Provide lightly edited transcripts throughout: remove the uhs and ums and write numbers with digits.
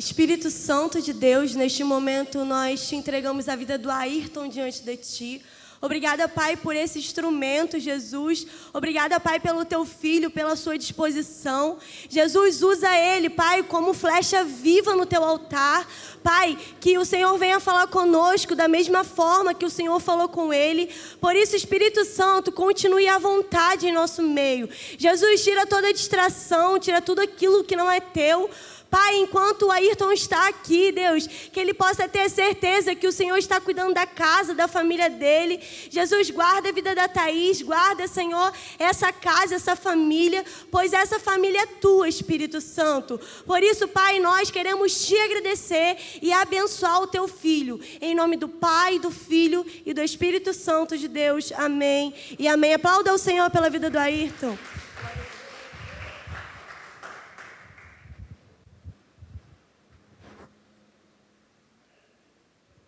Espírito Santo de Deus, neste momento nós te entregamos a vida do Ayrton diante de Ti. Obrigada, Pai, por esse instrumento, Jesus. Obrigada, Pai, pelo Teu Filho, pela sua disposição. Jesus, usa ele, Pai, como flecha viva no Teu altar. Pai, que o Senhor venha falar conosco da mesma forma que o Senhor falou com ele. Por isso, Espírito Santo, continue à vontade em nosso meio. Jesus, tira toda distração, tira tudo aquilo que não é Teu. Pai, enquanto o Ayrton está aqui, Deus, que ele possa ter certeza que o Senhor está cuidando da casa, da família dele. Jesus, guarda a vida da Thaís, guarda, Senhor, essa casa, essa família, pois essa família é tua, Espírito Santo. Por isso, Pai, nós queremos te agradecer e abençoar o teu filho. Em nome do Pai, do Filho e do Espírito Santo de Deus. Amém e amém. Aplauda o Senhor pela vida do Ayrton.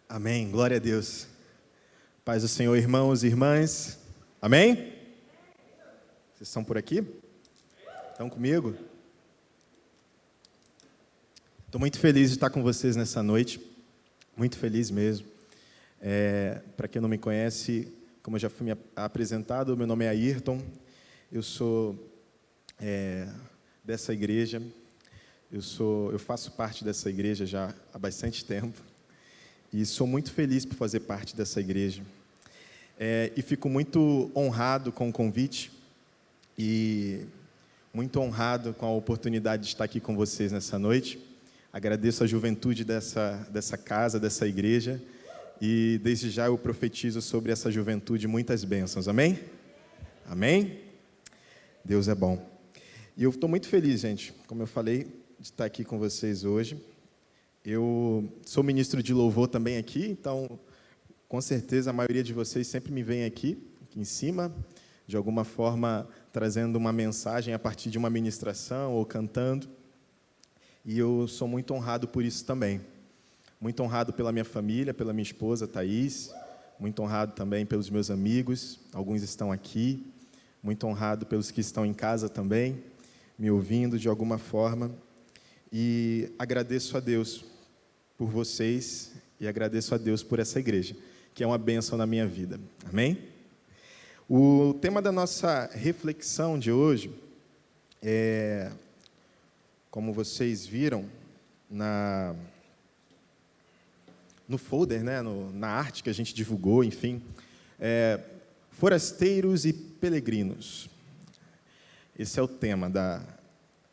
Amém, glória a Deus. Paz do Senhor, irmãos e irmãs. Amém? Vocês estão por aqui? Estão comigo? Estou muito feliz de estar com vocês nessa noite. Muito feliz mesmo. Para quem não me conhece, como eu já fui apresentado, meu nome é Ayrton. Eu sou dessa igreja. Eu faço parte dessa igreja já há bastante tempo. E sou muito feliz por fazer parte dessa igreja. E fico muito honrado com o convite e muito honrado com a oportunidade de estar aqui com vocês nessa noite. Agradeço a juventude dessa casa, dessa igreja, e desde já eu profetizo sobre essa juventude muitas bênçãos. Amém? Amém? Deus é bom. E eu estou muito feliz, gente, como eu falei, de estar aqui com vocês hoje. Eu sou ministro de louvor também aqui, então, com certeza, a maioria de vocês sempre me vem aqui em cima, de alguma forma, trazendo uma mensagem a partir de uma ministração ou cantando. E eu sou muito honrado por isso também. Muito honrado pela minha família, pela minha esposa, Thaís. Muito honrado também pelos meus amigos, alguns estão aqui. Muito honrado pelos que estão em casa também, me ouvindo de alguma forma. E agradeço a Deus por vocês e agradeço a Deus por essa igreja, que é uma bênção na minha vida. Amém? O tema da nossa reflexão de hoje é, como vocês viram no folder, né, na arte que a gente divulgou, enfim, forasteiros e peregrinos. Esse é o tema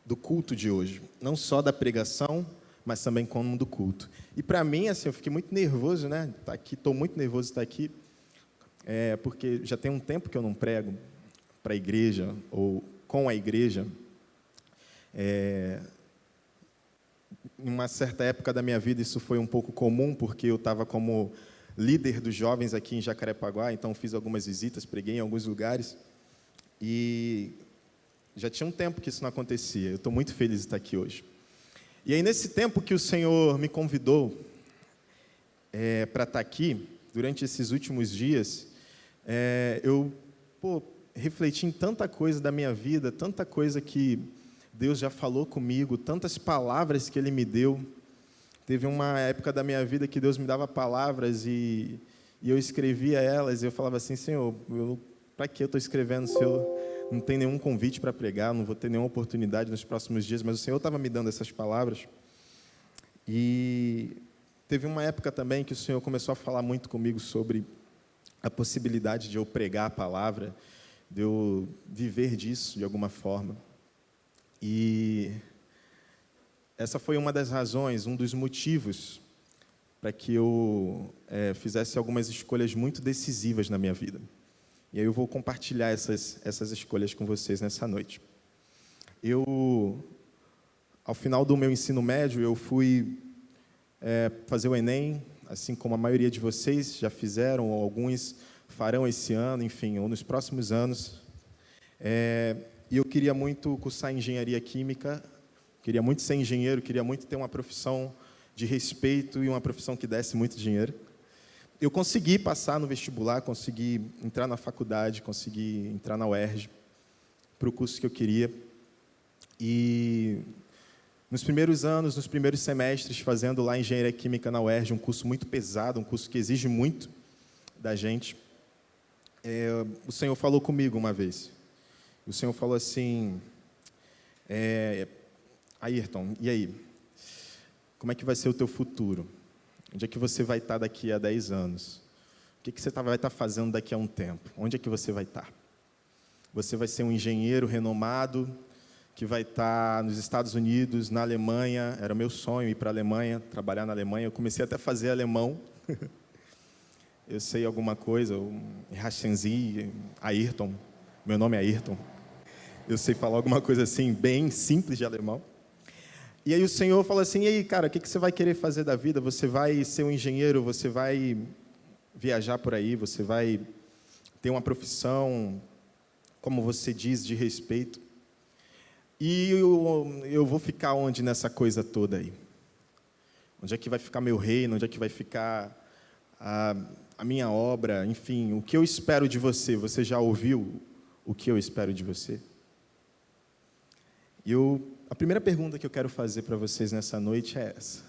do culto de hoje, não só da pregação, mas também como do culto. E para mim, assim, eu fiquei muito nervoso, né? Tá aqui, estou muito nervoso de estar aqui, porque já tem um tempo que eu não prego para a igreja ou com a igreja. Em uma certa época da minha vida isso foi um pouco comum, porque eu estava como líder dos jovens aqui em Jacarepaguá, então fiz algumas visitas, preguei em alguns lugares e já tinha um tempo que isso não acontecia. Eu estou muito feliz de estar aqui hoje. E aí, nesse tempo que o Senhor me convidou para estar aqui, durante esses últimos dias, eu refleti em tanta coisa da minha vida, tanta coisa que Deus já falou comigo, tantas palavras que Ele me deu. Teve uma época da minha vida que Deus me dava palavras e eu escrevia elas, e eu falava assim: Senhor, para que eu estou escrevendo se eu não tenho nenhum convite para pregar, não vou ter nenhuma oportunidade nos próximos dias? Mas o Senhor estava me dando essas palavras. E teve uma época também que o Senhor começou a falar muito comigo sobre a possibilidade de eu pregar a palavra, de eu viver disso de alguma forma. E essa foi uma das razões, um dos motivos para que eu fizesse algumas escolhas muito decisivas na minha vida. E aí eu vou compartilhar essas escolhas com vocês nessa noite. Ao final do meu ensino médio, eu fui fazer o Enem, assim como a maioria de vocês já fizeram, ou alguns farão esse ano, enfim, ou nos próximos anos. E eu queria muito cursar engenharia química, queria muito ser engenheiro, queria muito ter uma profissão de respeito e uma profissão que desse muito dinheiro. Eu consegui passar no vestibular, consegui entrar na faculdade, consegui entrar na UERJ para o curso que eu queria. E Nos primeiros anos, nos primeiros semestres, fazendo lá Engenharia Química na UERJ, um curso muito pesado, um curso que exige muito da gente, o Senhor falou comigo uma vez. O Senhor falou assim, Ayrton, e aí? Como é que vai ser o teu futuro? Onde é que você vai estar daqui a 10 anos? O que você vai estar fazendo daqui a um tempo? Onde é que você vai estar? Você vai ser um engenheiro renomado, que vai estar nos Estados Unidos, na Alemanha. Era o meu sonho ir para a Alemanha, trabalhar na Alemanha. Eu comecei até a fazer alemão. Eu sei alguma coisa, Rashenzi, Ayrton, meu nome é Ayrton. Eu sei falar alguma coisa assim, bem simples de alemão. E aí o Senhor falou assim, e aí, cara, o que você vai querer fazer da vida? Você vai ser um engenheiro, você vai viajar por aí, você vai ter uma profissão, como você diz, de respeito. E eu vou ficar onde nessa coisa toda aí? Onde é que vai ficar meu reino? Onde é que vai ficar a minha obra? Enfim, o que eu espero de você? Você já ouviu o que eu espero de você? A primeira pergunta que eu quero fazer para vocês nessa noite é essa.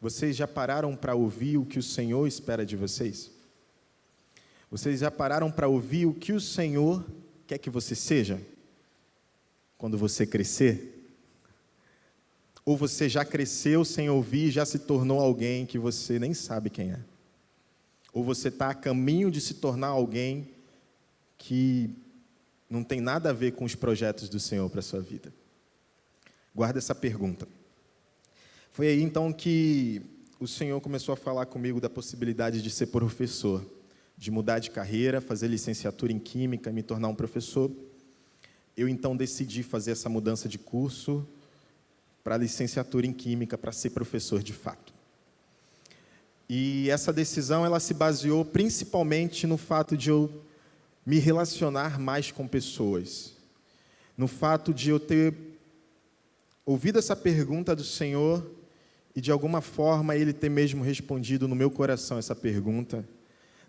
Vocês já pararam para ouvir o que o Senhor espera de vocês? Vocês já pararam para ouvir o que o Senhor quer que você seja? Quando você crescer? Ou você já cresceu sem ouvir e já se tornou alguém que você nem sabe quem é? Ou você está a caminho de se tornar alguém que não tem nada a ver com os projetos do Senhor para a sua vida? Guarda essa pergunta. Foi aí então que o Senhor começou a falar comigo da possibilidade de ser professor, de mudar de carreira, fazer licenciatura em Química e me tornar um professor. Eu então decidi fazer essa mudança de curso para licenciatura em Química, para ser professor de fato. E essa decisão ela se baseou principalmente no fato de eu me relacionar mais com pessoas, no fato de eu ter ouvido essa pergunta do Senhor e de alguma forma Ele ter mesmo respondido no meu coração essa pergunta,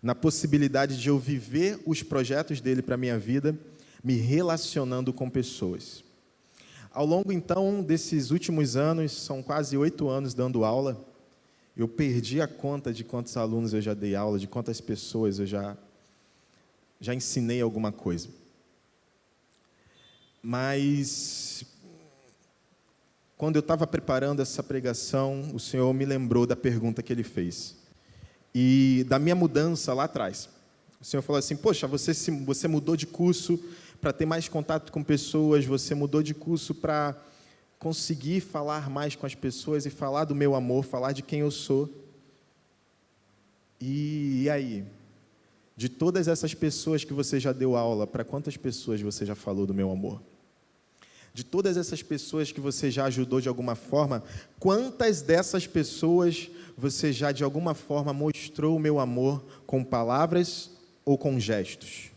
na possibilidade de eu viver os projetos dEle para a minha vida, me relacionando com pessoas. Ao longo, então, desses últimos anos, são quase 8 anos dando aula, eu perdi a conta de quantos alunos eu já dei aula, de quantas pessoas eu já ensinei alguma coisa. Mas, quando eu estava preparando essa pregação, o Senhor me lembrou da pergunta que Ele fez. E da minha mudança lá atrás. O Senhor falou assim, poxa, você mudou de curso para ter mais contato com pessoas, você mudou de curso para conseguir falar mais com as pessoas e falar do meu amor, falar de quem eu sou. E aí? De todas essas pessoas que você já deu aula, para quantas pessoas você já falou do meu amor? De todas essas pessoas que você já ajudou de alguma forma, quantas dessas pessoas você já de alguma forma mostrou o meu amor com palavras ou com gestos?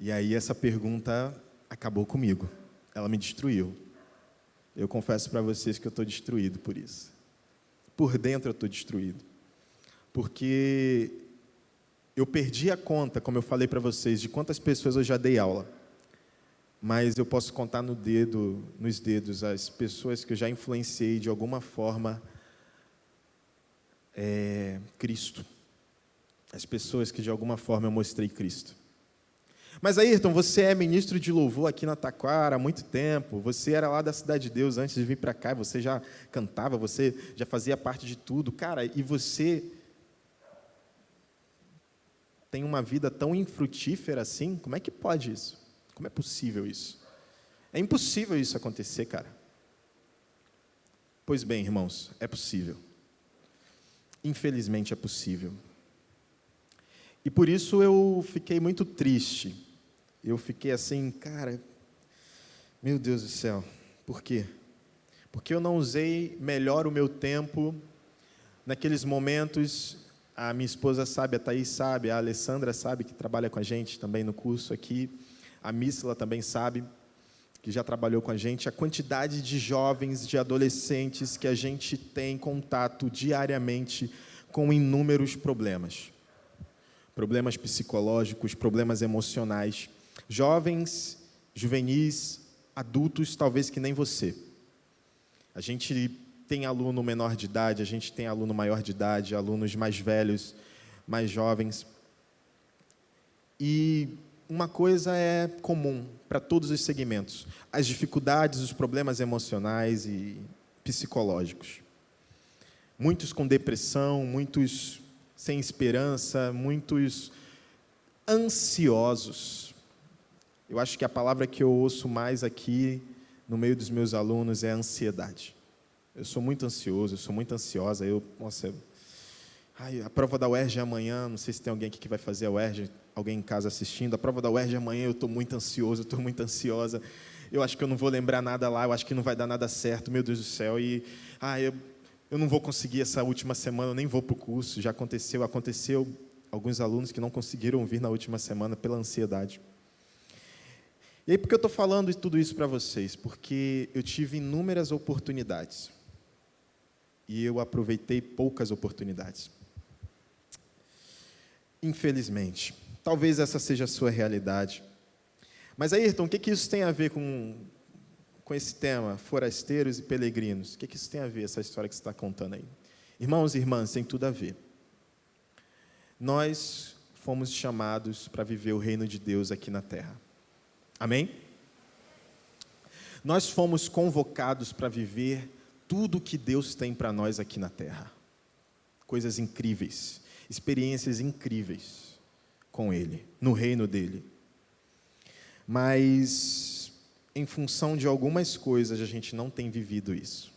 E aí essa pergunta acabou comigo, ela me destruiu. Eu confesso para vocês que eu estou destruído por isso. Por dentro eu estou destruído. Porque eu perdi a conta, como eu falei para vocês, de quantas pessoas eu já dei aula. Mas eu posso contar nos dedos as pessoas que eu já influenciei de alguma forma Cristo. As pessoas que de alguma forma eu mostrei Cristo. Mas Ayrton, você é ministro de louvor aqui na Taquara há muito tempo, você era lá da Cidade de Deus antes de vir para cá, você já cantava, você já fazia parte de tudo. Cara, e você tem uma vida tão infrutífera assim? Como é que pode isso? Como é possível isso? É impossível isso acontecer, cara. Pois bem, irmãos, é possível. Infelizmente é possível. E por isso eu fiquei muito triste. Eu fiquei assim, cara, meu Deus do céu, por quê? Porque eu não usei melhor o meu tempo naqueles momentos. A minha esposa sabe, a Thaís sabe, a Alessandra sabe, que trabalha com a gente também no curso aqui. A Mísela também sabe, que já trabalhou com a gente. A quantidade de jovens, de adolescentes que a gente tem contato diariamente com inúmeros problemas. Problemas psicológicos, problemas emocionais. Jovens, juvenis, adultos, talvez que nem você. A gente tem aluno menor de idade, a gente tem aluno maior de idade, alunos mais velhos, mais jovens. E uma coisa é comum para todos os segmentos: as dificuldades, os problemas emocionais e psicológicos. Muitos com depressão, muitos sem esperança, muitos ansiosos. Eu acho que a palavra que eu ouço mais aqui no meio dos meus alunos é ansiedade. Eu sou muito ansioso, eu sou muito ansiosa. A prova da UERJ é amanhã, não sei se tem alguém aqui que vai fazer a UERJ, alguém em casa assistindo. A prova da UERJ é amanhã, eu estou muito ansioso, eu estou muito ansiosa. Eu acho que eu não vou lembrar nada lá, eu acho que não vai dar nada certo, meu Deus do céu. Eu não vou conseguir essa última semana, eu nem vou para o curso. Já aconteceu alguns alunos que não conseguiram vir na última semana pela ansiedade. E aí, por que eu estou falando tudo isso para vocês? Porque eu tive inúmeras oportunidades e eu aproveitei poucas oportunidades. Infelizmente. Talvez essa seja a sua realidade. Mas, Ayrton, o que isso tem a ver com esse tema, forasteiros e peregrinos? O que isso tem a ver, essa história que você está contando aí? Irmãos e irmãs, tem tudo a ver. Nós fomos chamados para viver o reino de Deus aqui na terra. Amém? Nós fomos convocados para viver tudo o que Deus tem para nós aqui na terra. Coisas incríveis, experiências incríveis com Ele, no reino dEle. Mas, em função de algumas coisas, a gente não tem vivido isso.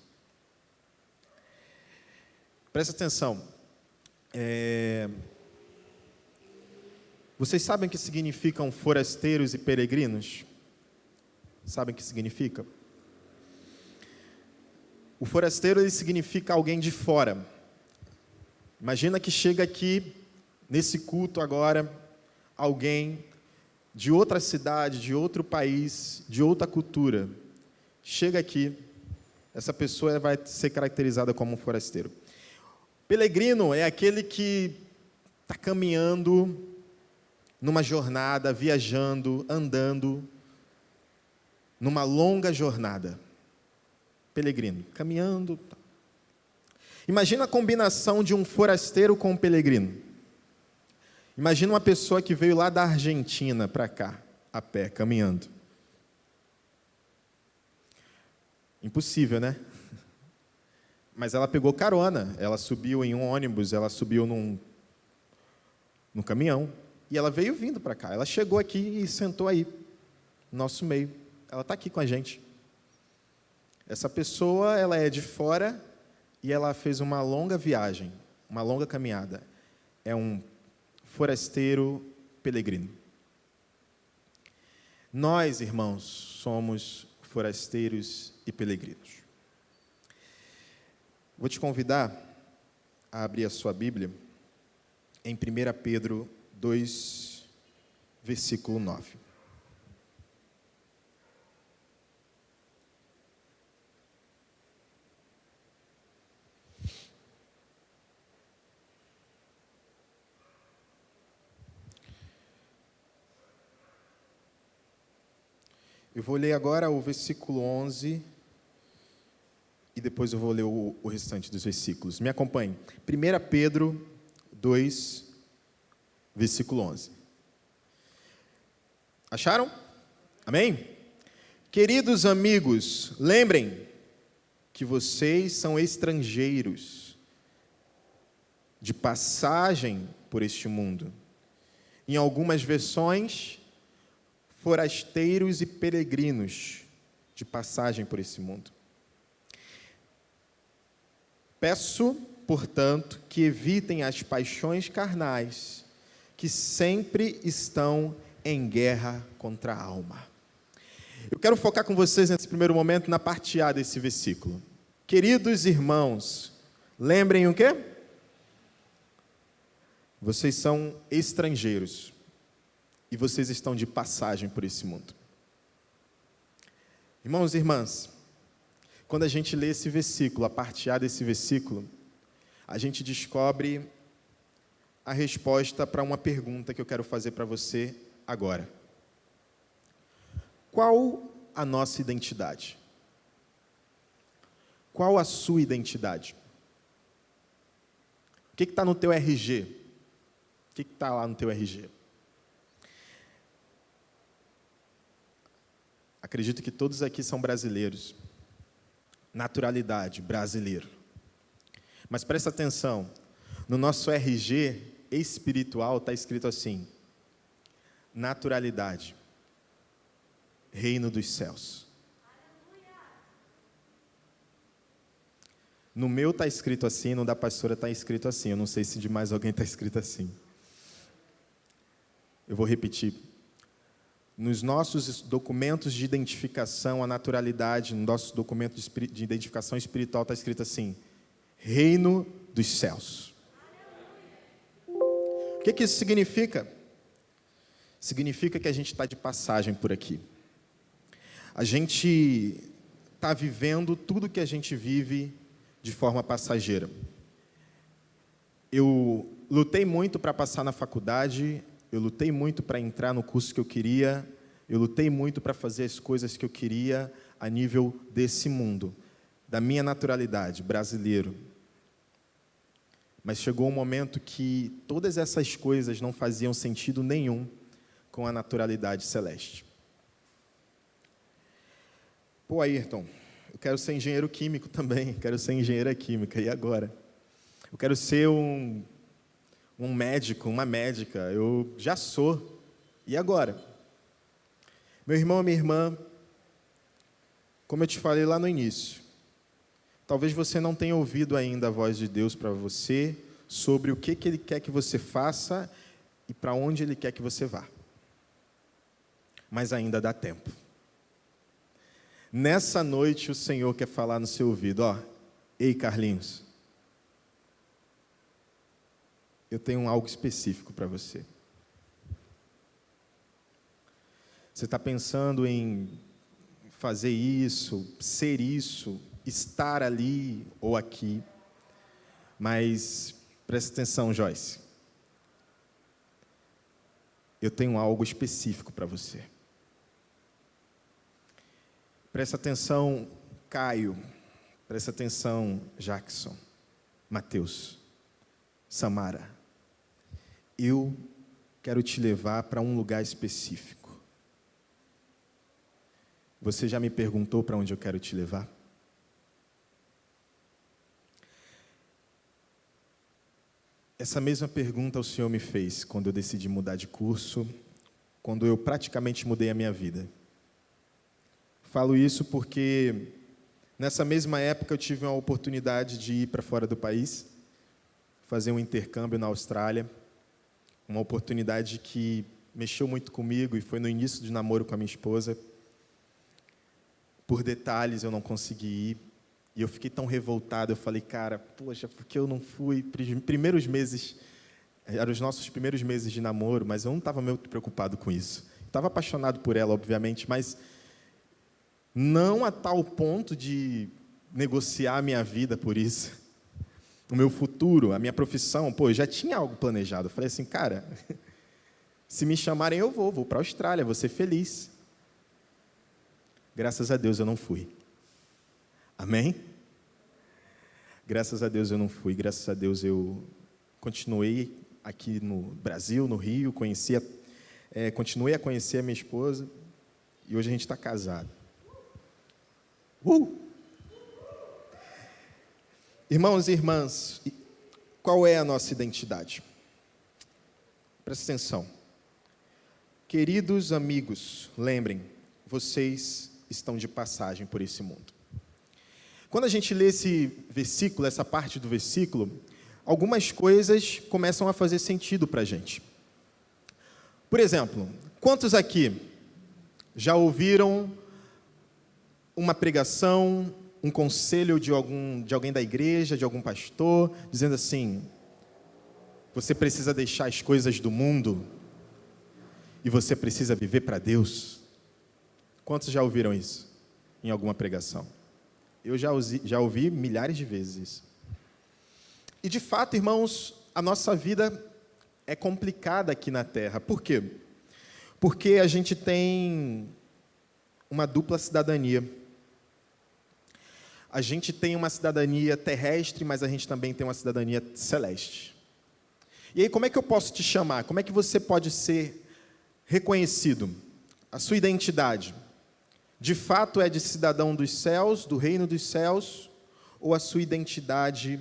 Presta atenção. Vocês sabem o que significam forasteiros e peregrinos? Sabem o que significa? O forasteiro, ele significa alguém de fora. Imagina que chega aqui, nesse culto agora, alguém de outra cidade, de outro país, de outra cultura. Chega aqui, essa pessoa vai ser caracterizada como um forasteiro. Peregrino é aquele que está caminhando numa jornada, viajando, andando, numa longa jornada. Peregrino, caminhando. Imagina a combinação de um forasteiro com um peregrino. Imagina uma pessoa que veio lá da Argentina para cá, a pé, caminhando. Impossível, né? Mas ela pegou carona, ela subiu em um ônibus, ela subiu num caminhão, e ela veio vindo para cá. Ela chegou aqui e sentou aí, no nosso meio. Ela está aqui com a gente. Essa pessoa, ela é de fora e ela fez uma longa viagem, uma longa caminhada. É um forasteiro peregrino. Nós, irmãos, somos forasteiros e peregrinos. Vou te convidar a abrir a sua Bíblia em 1 Pedro 2, versículo 9. Eu vou ler agora o versículo 11 e depois eu vou ler o restante dos versículos. Me acompanhe. 1 Pedro 2, versículo 11. Acharam? Amém? Queridos amigos, lembrem que vocês são estrangeiros de passagem por este mundo. Em algumas versões, forasteiros e peregrinos de passagem por esse mundo. Peço, portanto, que evitem as paixões carnais, que sempre estão em guerra contra a alma. Eu quero focar com vocês nesse primeiro momento na parte A desse versículo. Queridos irmãos, lembrem o quê? Vocês são estrangeiros e vocês estão de passagem por esse mundo. Irmãos e irmãs, quando a gente lê esse versículo, a parte A desse versículo, a gente descobre a resposta para uma pergunta que eu quero fazer para você agora. Qual a nossa identidade? Qual a sua identidade? O que está no teu RG? O que está lá no teu RG? Acredito que todos aqui são brasileiros. Naturalidade, brasileiro. Mas presta atenção, no nosso RG espiritual está escrito assim: naturalidade, reino dos céus. No meu está escrito assim, no da pastora está escrito assim. Eu não sei se de mais alguém está escrito assim. Eu vou repetir. Nos nossos documentos de identificação, a naturalidade, no nosso documento de identificação espiritual está escrito assim: reino dos céus. O que isso significa? Significa que a gente está de passagem por aqui. A gente está vivendo tudo que a gente vive de forma passageira. Eu lutei muito para passar na faculdade, eu lutei muito para entrar no curso que eu queria, eu lutei muito para fazer as coisas que eu queria a nível desse mundo, da minha naturalidade, brasileiro. Mas chegou um momento que todas essas coisas não faziam sentido nenhum com a naturalidade celeste. Pô, Ayrton, eu quero ser engenheiro químico também, quero ser engenheira química, e agora? Eu quero ser um médico, uma médica, eu já sou, e agora? Meu irmão, minha irmã, como eu te falei lá no início, talvez você não tenha ouvido ainda a voz de Deus para você, sobre o que Ele quer que você faça e para onde Ele quer que você vá. Mas ainda dá tempo. Nessa noite o Senhor quer falar no seu ouvido: ei Carlinhos, eu tenho algo específico para você. Você está pensando em fazer isso, ser isso, estar ali ou aqui, mas presta atenção, Joyce. Eu tenho algo específico para você. Presta atenção, Caio. Presta atenção, Jackson, Mateus, Samara. Eu quero te levar para um lugar específico. Você já me perguntou para onde eu quero te levar? Essa mesma pergunta o Senhor me fez quando eu decidi mudar de curso, quando eu praticamente mudei a minha vida. Falo isso porque nessa mesma época eu tive uma oportunidade de ir para fora do país, fazer um intercâmbio na Austrália, uma oportunidade que mexeu muito comigo e foi no início de namoro com a minha esposa. Por detalhes eu não consegui ir e eu fiquei tão revoltado, eu falei, cara, poxa, por que eu não fui? Primeiros meses, eram os nossos primeiros meses de namoro, mas eu não estava muito preocupado com isso. Estava apaixonado por ela, obviamente, mas não a tal ponto de negociar a minha vida por isso. O meu futuro, a minha profissão, eu já tinha algo planejado. Eu falei assim, cara, se me chamarem eu vou para a Austrália, vou ser feliz. Graças a Deus eu não fui. Amém? Graças a Deus eu não fui, graças a Deus eu continuei aqui no Brasil, no Rio, continuei a conhecer a minha esposa e hoje a gente está casado. Irmãos e irmãs, qual é a nossa identidade? Presta atenção. Queridos amigos, lembrem, vocês estão de passagem por esse mundo. Quando a gente lê esse versículo, essa parte do versículo, algumas coisas começam a fazer sentido para a gente. Por exemplo, quantos aqui já ouviram uma pregação, um conselho de alguém da igreja, de algum pastor, dizendo assim, você precisa deixar as coisas do mundo e você precisa viver para Deus? Quantos já ouviram isso em alguma pregação? Eu já ouvi milhares de vezes isso. E de fato, irmãos, a nossa vida é complicada aqui na Terra. Por quê? Porque a gente tem uma dupla cidadania. a gente tem uma cidadania terrestre, mas a gente também tem uma cidadania celeste. E aí, como é que eu posso te chamar? Como é que você pode ser reconhecido? A sua identidade, de fato é de cidadão dos céus, do reino dos céus, ou a sua identidade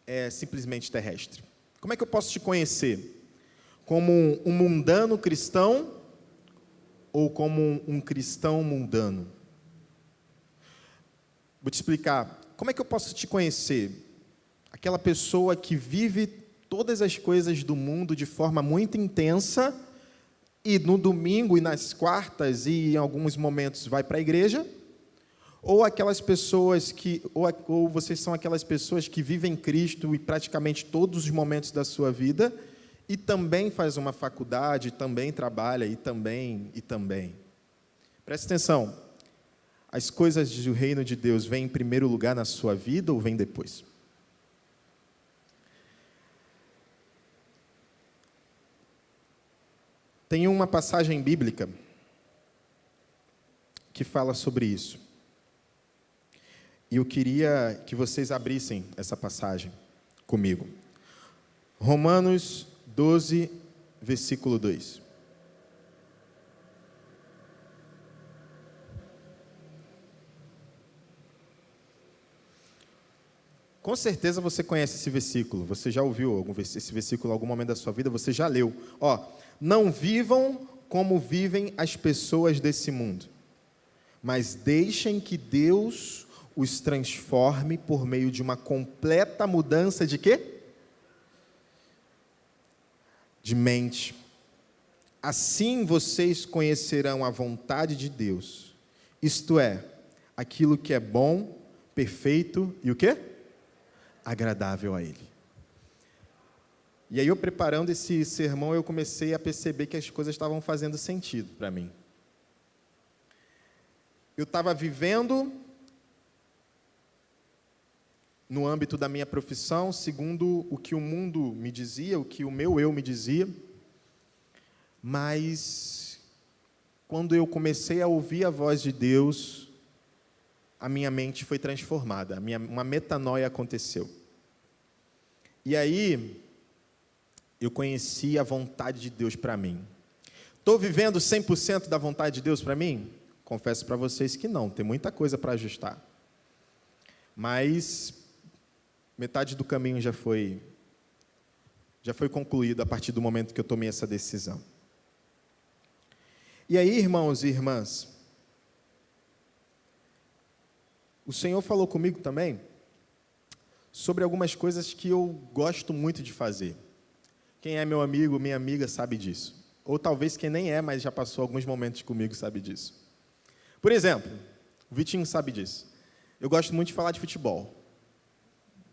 é simplesmente terrestre? Como é que eu posso te conhecer? Como um mundano cristão ou como um cristão mundano? Vou te explicar. Como é que eu posso te conhecer? Aquela pessoa que vive todas as coisas do mundo de forma muito intensa e no domingo e nas quartas e em alguns momentos vai para a igreja? Ou aquelas pessoas que, ou vocês são aquelas pessoas que vivem Cristo e praticamente todos os momentos da sua vida e também faz uma faculdade, também trabalha e também. Preste atenção. As coisas do reino de Deus vêm em primeiro lugar na sua vida ou vêm depois? Tem uma passagem bíblica que fala sobre isso. E eu queria que vocês abrissem essa passagem comigo. Romanos 12, versículo 2. Com certeza você conhece esse versículo, você já ouviu esse versículo em algum momento da sua vida, você já leu. Não vivam como vivem as pessoas desse mundo, mas deixem que Deus os transforme por meio de uma completa mudança de quê? De mente. Assim vocês conhecerão a vontade de Deus, isto é, aquilo que é bom, perfeito e o quê? Agradável a Ele. E aí eu preparando esse sermão, eu comecei a perceber que as coisas estavam fazendo sentido para mim. Eu estava vivendo no âmbito da minha profissão, segundo o que o mundo me dizia, o que o meu eu me dizia, mas quando eu comecei a ouvir a voz de Deus, a minha mente foi transformada, uma metanoia aconteceu. E aí, eu conheci a vontade de Deus para mim. Estou vivendo 100% da vontade de Deus para mim? Confesso para vocês que não, tem muita coisa para ajustar. Mas metade do caminho já foi concluído a partir do momento que eu tomei essa decisão. E aí, irmãos e irmãs, o Senhor falou comigo também sobre algumas coisas que eu gosto muito de fazer. Quem é meu amigo, minha amiga, sabe disso. Ou talvez quem nem é, mas já passou alguns momentos comigo, sabe disso. Por exemplo, o Vitinho sabe disso. Eu gosto muito de falar de futebol.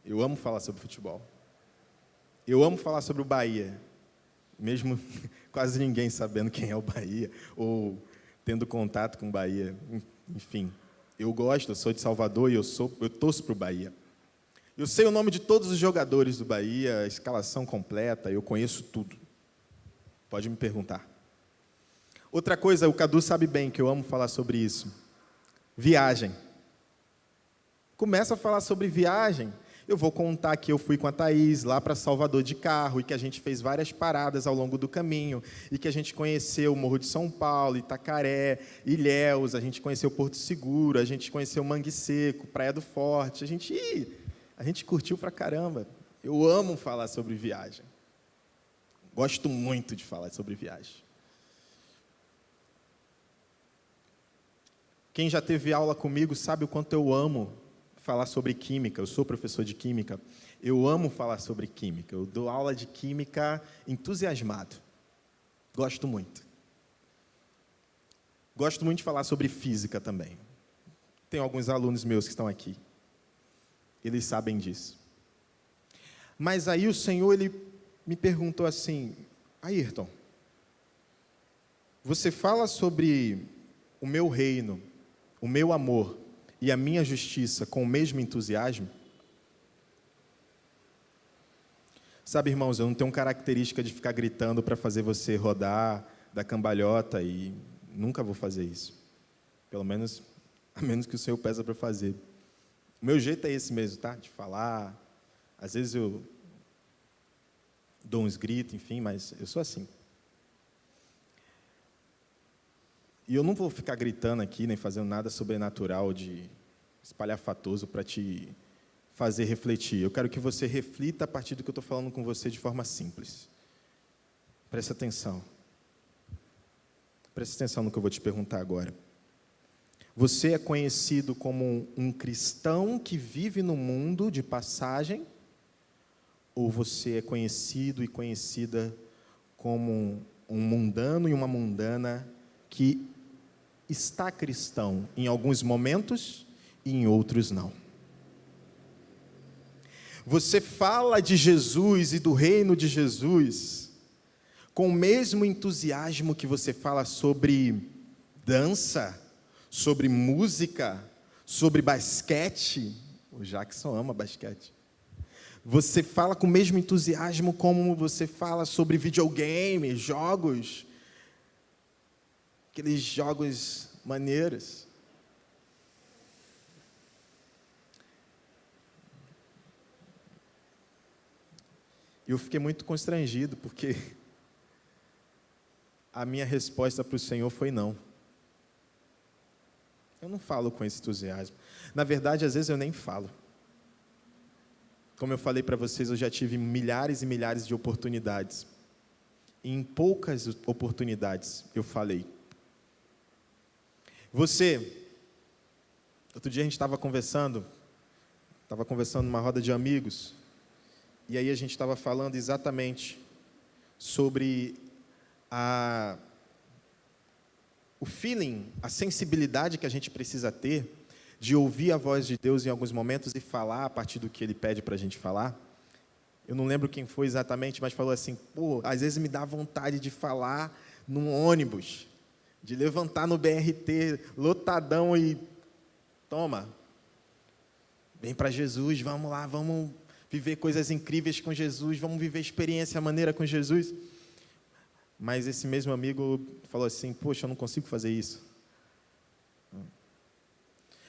Eu amo falar sobre futebol. Eu amo falar sobre o Bahia, mesmo quase ninguém sabendo quem é o Bahia, ou tendo contato com o Bahia. Enfim, eu gosto, eu sou de Salvador e eu torço para o Bahia. Eu sei o nome de todos os jogadores do Bahia, a escalação completa, eu conheço tudo. Pode me perguntar. Outra coisa, o Cadu sabe bem que eu amo falar sobre isso. Viagem. Começa a falar sobre viagem. Eu vou contar que eu fui com a Thaís lá para Salvador de carro e que a gente fez várias paradas ao longo do caminho e que a gente conheceu o Morro de São Paulo, Itacaré, Ilhéus, a gente conheceu Porto Seguro, a gente conheceu Mangue Seco, Praia do Forte, a gente curtiu pra caramba. Eu amo falar sobre viagem. Gosto muito de falar sobre viagem. Quem já teve aula comigo sabe o quanto eu amo falar sobre química. Eu sou professor de química. Eu amo falar sobre química. Eu dou aula de química entusiasmado. Gosto muito. Gosto muito de falar sobre física também. Tem alguns alunos meus que estão aqui. Eles sabem disso. Mas aí o Senhor, Ele me perguntou assim, Ayrton, você fala sobre o meu reino, o meu amor e a minha justiça com o mesmo entusiasmo? Sabe, irmãos, eu não tenho característica de ficar gritando para fazer você rodar da cambalhota e nunca vou fazer isso. Pelo menos a menos que o Senhor peça para fazer. O meu jeito é esse mesmo, tá? De falar. Às vezes eu dou uns gritos, enfim, mas eu sou assim. E eu não vou ficar gritando aqui, nem fazendo nada sobrenatural de espalhafatoso para te fazer refletir. Eu quero que você reflita a partir do que eu estou falando com você de forma simples. Preste atenção. Preste atenção no que eu vou te perguntar agora. Você é conhecido como um cristão que vive no mundo de passagem? Ou você é conhecido e conhecida como um mundano e uma mundana que está cristão em alguns momentos e em outros não? Você fala de Jesus e do reino de Jesus com o mesmo entusiasmo que você fala sobre dança, sobre música, sobre basquete? O Jackson ama basquete. Você fala com o mesmo entusiasmo como você fala sobre videogame, jogos, aqueles jogos maneiros. E eu fiquei muito constrangido, porque a minha resposta para o Senhor foi não. Eu não falo com esse entusiasmo. Na verdade, às vezes eu nem falo. Como eu falei para vocês, eu já tive milhares e milhares de oportunidades. E em poucas oportunidades eu falei. Outro dia a gente estava conversando numa roda de amigos, e aí a gente estava falando exatamente sobre o feeling, a sensibilidade que a gente precisa ter de ouvir a voz de Deus em alguns momentos e falar a partir do que Ele pede para a gente falar. Eu não lembro quem foi exatamente, mas falou assim, às vezes me dá vontade de falar num ônibus, de levantar no BRT, lotadão e toma, vem para Jesus, vamos lá, vamos viver coisas incríveis com Jesus, vamos viver experiência maneira com Jesus. Mas esse mesmo amigo falou assim, poxa, eu não consigo fazer isso.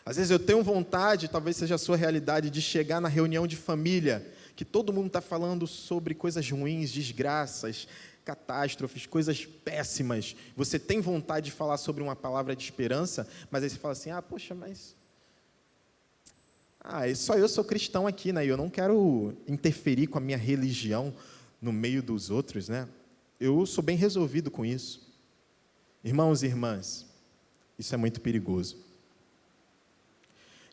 Às vezes eu tenho vontade, talvez seja a sua realidade, de chegar na reunião de família, que todo mundo está falando sobre coisas ruins, desgraças, catástrofes, coisas péssimas. Você tem vontade de falar sobre uma palavra de esperança, mas aí você fala assim, poxa, mas... só eu sou cristão aqui, né? E eu não quero interferir com a minha religião no meio dos outros, né? Eu sou bem resolvido com isso. Irmãos e irmãs, isso é muito perigoso.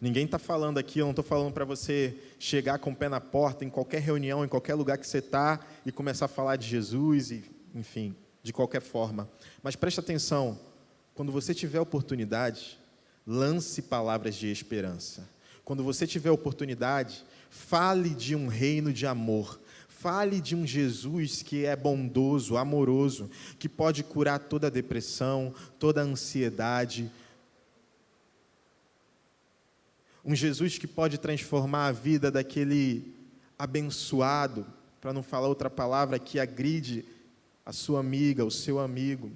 Ninguém está falando aqui, eu não estou falando para você chegar com o pé na porta, em qualquer reunião, em qualquer lugar que você está, e começar a falar de Jesus, e, enfim, de qualquer forma. Mas preste atenção, quando você tiver oportunidade, lance palavras de esperança. Quando você tiver oportunidade, fale de um reino de amor. Fale de um Jesus que é bondoso, amoroso, que pode curar toda a depressão, toda a ansiedade. Um Jesus que pode transformar a vida daquele abençoado, para não falar outra palavra, que agride a sua amiga, o seu amigo.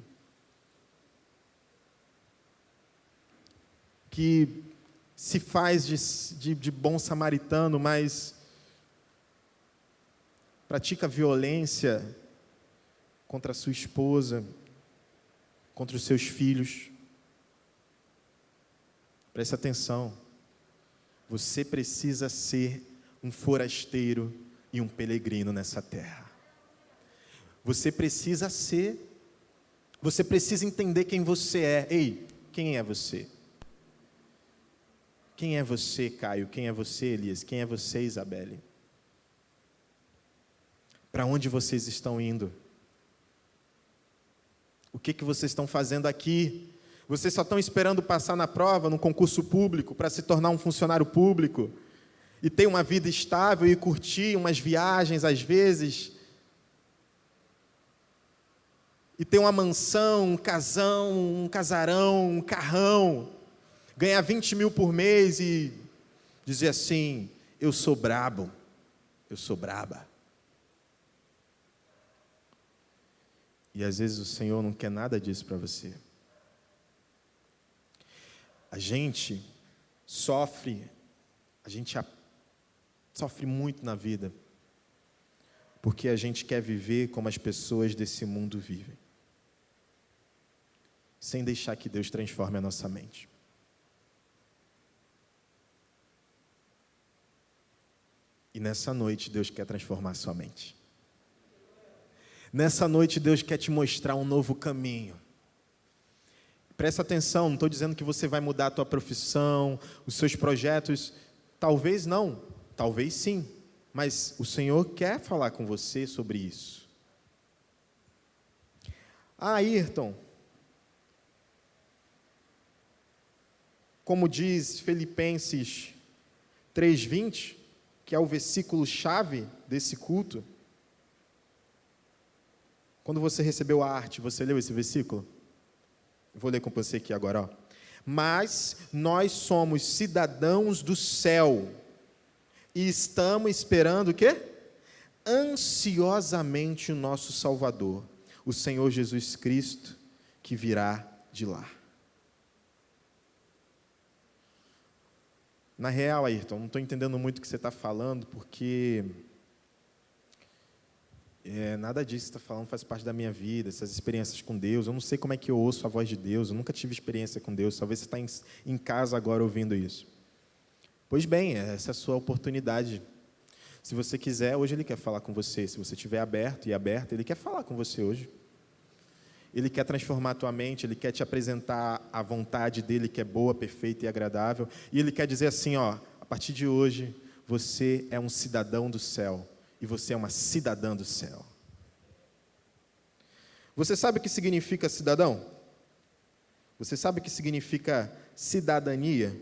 Que se faz de bom samaritano, mas pratica violência contra a sua esposa, contra os seus filhos. Preste atenção. Você precisa ser um forasteiro e um peregrino nessa terra. Você precisa entender quem você é. Ei, quem é você? Quem é você, Caio? Quem é você, Elias? Quem é você, Isabelle? Para onde vocês estão indo? O que vocês estão fazendo aqui? Vocês só estão esperando passar na prova, no concurso público, para se tornar um funcionário público e ter uma vida estável e curtir umas viagens às vezes, e ter uma mansão, um casão, um casarão, um carrão, ganhar 20 mil por mês e dizer assim, eu sou brabo, eu sou braba. E às vezes o Senhor não quer nada disso para você. A gente sofre muito na vida, porque a gente quer viver como as pessoas desse mundo vivem, sem deixar que Deus transforme a nossa mente. E nessa noite Deus quer transformar a sua mente. Nessa noite Deus quer te mostrar um novo caminho. Presta atenção, não estou dizendo que você vai mudar a tua profissão, os seus projetos, talvez não, talvez sim, mas o Senhor quer falar com você sobre isso. Ayrton, como diz Filipenses 3:20, que é o versículo chave desse culto, quando você recebeu a arte, você leu esse versículo? Vou ler com você aqui agora, ó. Mas nós somos cidadãos do céu e estamos esperando o quê? Ansiosamente o nosso Salvador, o Senhor Jesus Cristo, que virá de lá. Na real, Ayrton, não estou entendendo muito o que você está falando, porque nada disso que você está falando faz parte da minha vida, essas experiências com Deus. Eu não sei como é que eu ouço a voz de Deus, eu nunca tive experiência com Deus, talvez você está em casa agora ouvindo isso. Pois bem, essa é a sua oportunidade. Se você quiser, hoje Ele quer falar com você. Se você estiver aberto e aberta, Ele quer falar com você hoje. Ele quer transformar a tua mente, Ele quer te apresentar a vontade dEle, que é boa, perfeita e agradável. E Ele quer dizer assim, ó, a partir de hoje, você é um cidadão do céu. E você é uma cidadã do céu. Você sabe o que significa cidadão? Você sabe o que significa cidadania?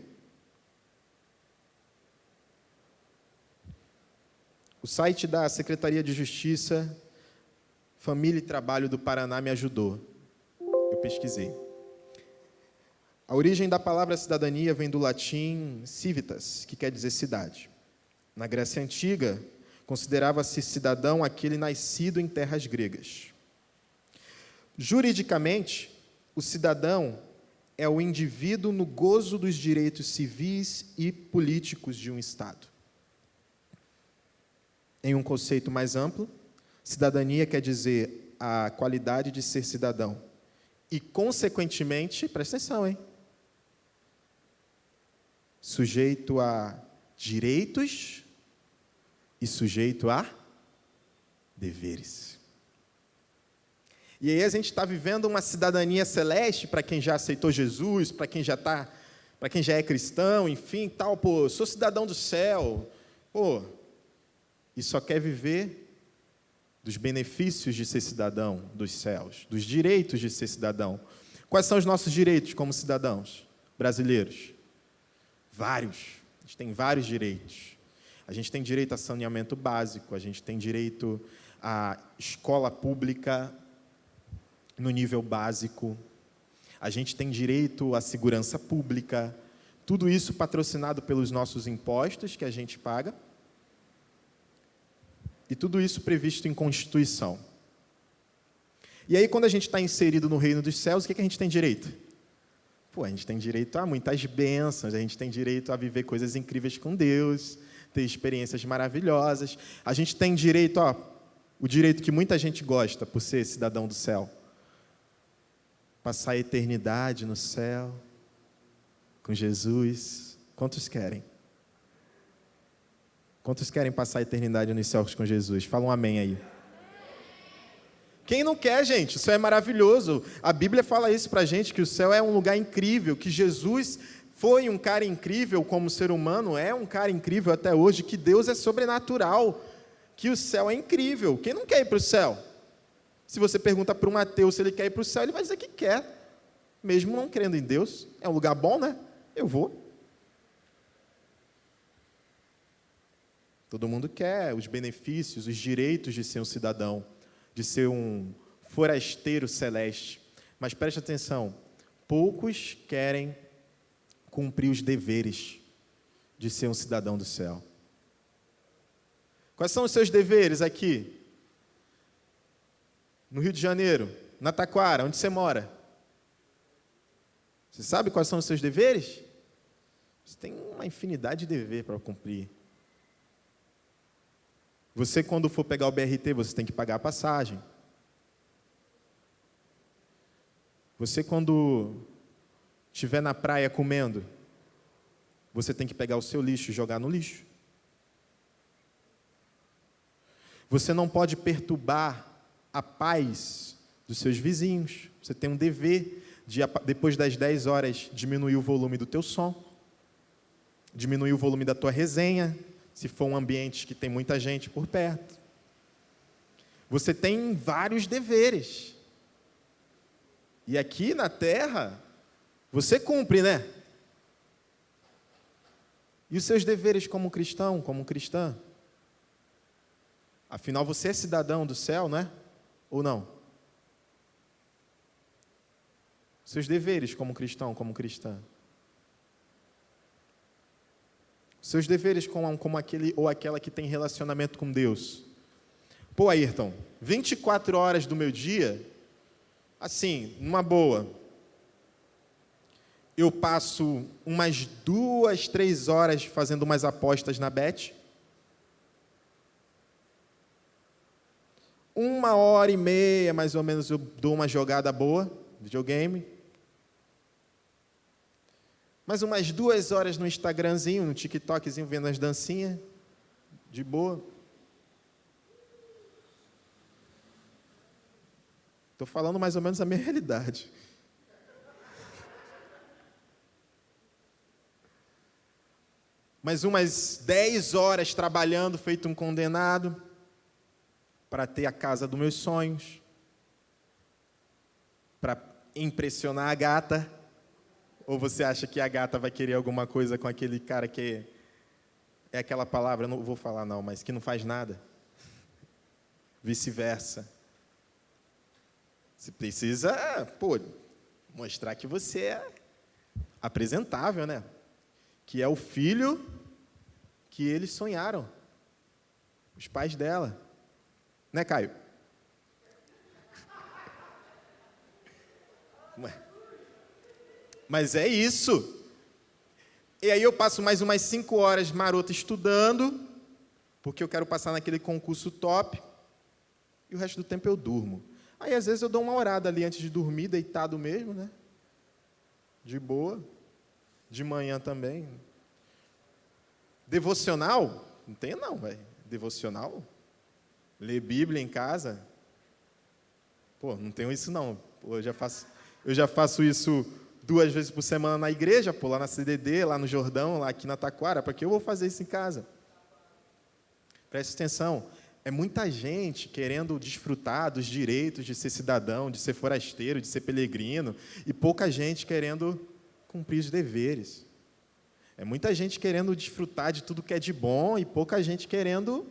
O site da Secretaria de Justiça, Família e Trabalho do Paraná me ajudou. Eu pesquisei. A origem da palavra cidadania vem do latim civitas, que quer dizer cidade. Na Grécia Antiga, considerava-se cidadão aquele nascido em terras gregas. Juridicamente, o cidadão é o indivíduo no gozo dos direitos civis e políticos de um Estado. Em um conceito mais amplo, cidadania quer dizer a qualidade de ser cidadão. E, consequentemente, presta atenção, hein? Sujeito a direitos e sujeito a deveres. E aí a gente está vivendo uma cidadania celeste para quem já aceitou Jesus, para quem já é cristão, enfim, tal, pô, sou cidadão do céu, pô, e só quer viver dos benefícios de ser cidadão dos céus, dos direitos de ser cidadão. Quais são os nossos direitos como cidadãos brasileiros? Vários. A gente tem vários direitos. A gente tem direito a saneamento básico, a gente tem direito à escola pública no nível básico, a gente tem direito à segurança pública, tudo isso patrocinado pelos nossos impostos que a gente paga, e tudo isso previsto em Constituição. E aí, quando a gente está inserido no reino dos céus, o que a gente tem direito? Pô, a gente tem direito a muitas bênçãos, a gente tem direito a viver coisas incríveis com Deus, ter experiências maravilhosas. A gente tem direito, o direito que muita gente gosta por ser cidadão do céu. Passar a eternidade no céu, com Jesus. Quantos querem? Quantos querem passar a eternidade nos céus com Jesus? Fala um amém aí. Quem não quer, gente? O céu é maravilhoso. A Bíblia fala isso pra gente, que o céu é um lugar incrível, que Jesus foi um cara incrível como ser humano, é um cara incrível até hoje, que Deus é sobrenatural, que o céu é incrível. Quem não quer ir para o céu? Se você pergunta para um ateu se ele quer ir para o céu, ele vai dizer que quer, mesmo não crendo em Deus. É um lugar bom, né? Eu vou. Todo mundo quer os benefícios, os direitos de ser um cidadão, de ser um forasteiro celeste. Mas preste atenção, poucos querem cumprir os deveres de ser um cidadão do céu. Quais são os seus deveres aqui? No Rio de Janeiro, na Taquara, onde você mora? Você sabe quais são os seus deveres? Você tem uma infinidade de dever para cumprir. Você, quando for pegar o BRT, você tem que pagar a passagem. Você, quando estiver na praia comendo, você tem que pegar o seu lixo e jogar no lixo. Você não pode perturbar a paz dos seus vizinhos. Você tem um dever de, depois das 10 horas, diminuir o volume do teu som, diminuir o volume da tua resenha, se for um ambiente que tem muita gente por perto. Você tem vários deveres. E aqui na terra, você cumpre, né? E os seus deveres como cristão, como cristã? Afinal, você é cidadão do céu, né? Ou não? Seus deveres como cristão, como cristã. Seus deveres como aquele ou aquela que tem relacionamento com Deus. Pô, Ayrton, 24 horas do meu dia, assim, numa boa, eu passo umas 2, 3 horas fazendo umas apostas na Bet. 1h30, mais ou menos, eu dou uma jogada boa, videogame. Mais umas 2 horas no Instagramzinho, no TikTokzinho, vendo as dancinhas, de boa. Estou falando mais ou menos a minha realidade. Mais umas 10 horas trabalhando, feito um condenado, para ter a casa dos meus sonhos, para impressionar a gata. Ou você acha que a gata vai querer alguma coisa com aquele cara que é aquela palavra, eu não vou falar não, mas que não faz nada? Vice-versa. Você precisa, mostrar que você é apresentável, né? Que é o filho que eles sonharam. Os pais dela. Né, Caio? Mas é isso. E aí eu passo mais umas 5 horas maroto estudando, porque eu quero passar naquele concurso top, e o resto do tempo eu durmo. Aí às vezes eu dou uma orada ali antes de dormir, deitado mesmo, né? De boa. De manhã também. Devocional? Não tem não, velho. Devocional? Ler Bíblia em casa? Pô, não tenho isso não. Pô, eu já faço isso 2 vezes por semana na igreja, pô, lá na CDD, lá no Jordão, lá aqui na Taquara. Para que eu vou fazer isso em casa? Preste atenção. É muita gente querendo desfrutar dos direitos de ser cidadão, de ser forasteiro, de ser peregrino, e pouca gente querendo cumprir os deveres. É muita gente querendo desfrutar de tudo que é de bom e pouca gente querendo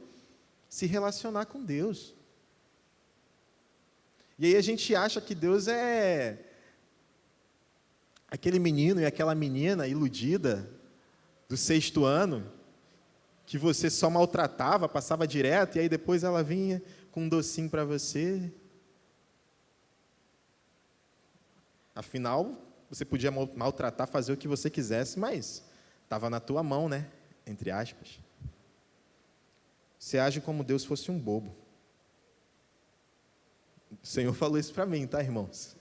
se relacionar com Deus. E aí a gente acha que Deus é aquele menino e aquela menina iludida do 6º ano, que você só maltratava, passava direto, e aí depois ela vinha com um docinho para você. Afinal, você podia maltratar, fazer o que você quisesse, mas estava na tua mão, né? Entre aspas. Você age como Deus fosse um bobo. O Senhor falou isso para mim, tá, irmãos?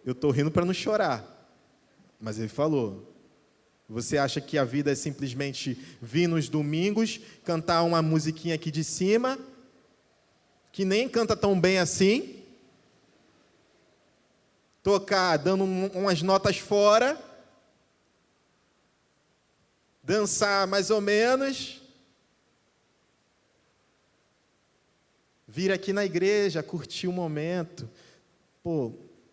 Eu estou rindo para não chorar, mas Ele falou. Você acha que a vida é simplesmente vir nos domingos, cantar uma musiquinha aqui de cima, que nem canta tão bem assim, tocar dando umas notas fora, dançar mais ou menos, vir aqui na igreja, curtir o momento,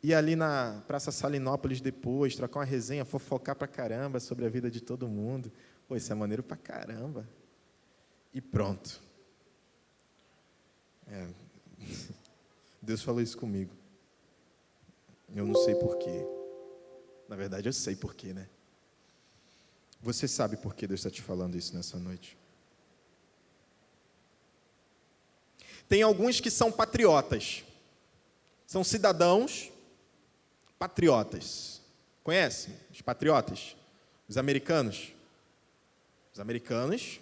ir ali na Praça Salinópolis depois, trocar uma resenha, fofocar pra caramba sobre a vida de todo mundo. Isso é maneiro pra caramba. E pronto. Deus falou isso comigo. Eu não sei porquê. Na verdade, eu sei porquê, né? Você sabe por que Deus está te falando isso nessa noite? Tem alguns que são patriotas. São cidadãos patriotas. Conhece? Os patriotas? Os americanos? Os americanos,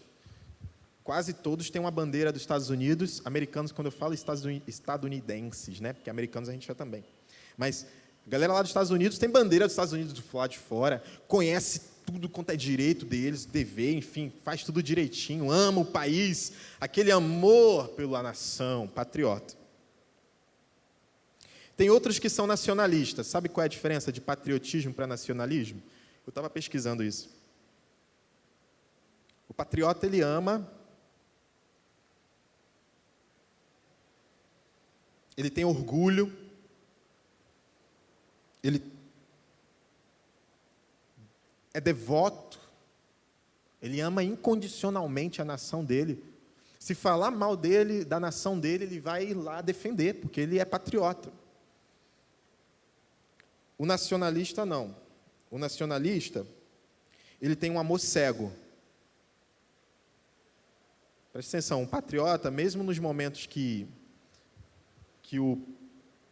quase todos têm uma bandeira dos Estados Unidos. Americanos, quando eu falo estadunidenses, né? Porque americanos a gente é também. Mas a galera lá dos Estados Unidos tem bandeira dos Estados Unidos do lado de fora, conhece tudo quanto é direito deles, dever, enfim, faz tudo direitinho, ama o país, aquele amor pela nação, patriota. Tem outros que são nacionalistas. Sabe qual é a diferença de patriotismo para nacionalismo? Eu estava pesquisando isso. O patriota, ele ama, ele tem orgulho, ele é devoto, ele ama incondicionalmente a nação dele. Se falar mal dele, da nação dele, ele vai lá defender, porque ele é patriota. O nacionalista não. O nacionalista, ele tem um amor cego. Presta atenção, um patriota, mesmo nos momentos que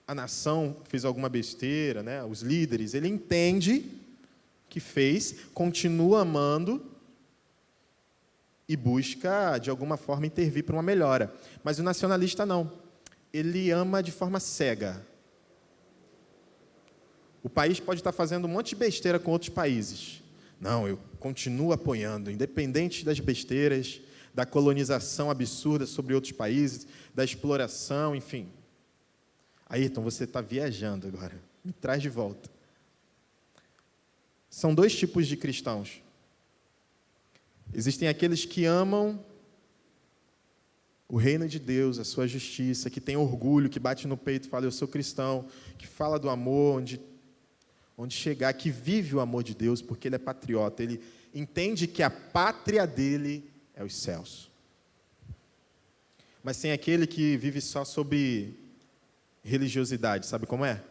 a nação fez alguma besteira, né, os líderes, ele entende que fez, continua amando e busca, de alguma forma, intervir para uma melhora. Mas o nacionalista não. Ele ama de forma cega. O país pode estar fazendo um monte de besteira com outros países. Não, eu continuo apoiando, independente das besteiras, da colonização absurda sobre outros países, da exploração, enfim. Ayrton, você está viajando agora. Me traz de volta. São dois tipos de cristãos. Existem aqueles que amam o reino de Deus, a sua justiça, que tem orgulho, que bate no peito e fala, eu sou cristão, que fala do amor, onde chegar, que vive o amor de Deus, porque ele é patriota, ele entende que a pátria dele é os céus. Mas tem aquele que vive só sobre religiosidade, sabe como é?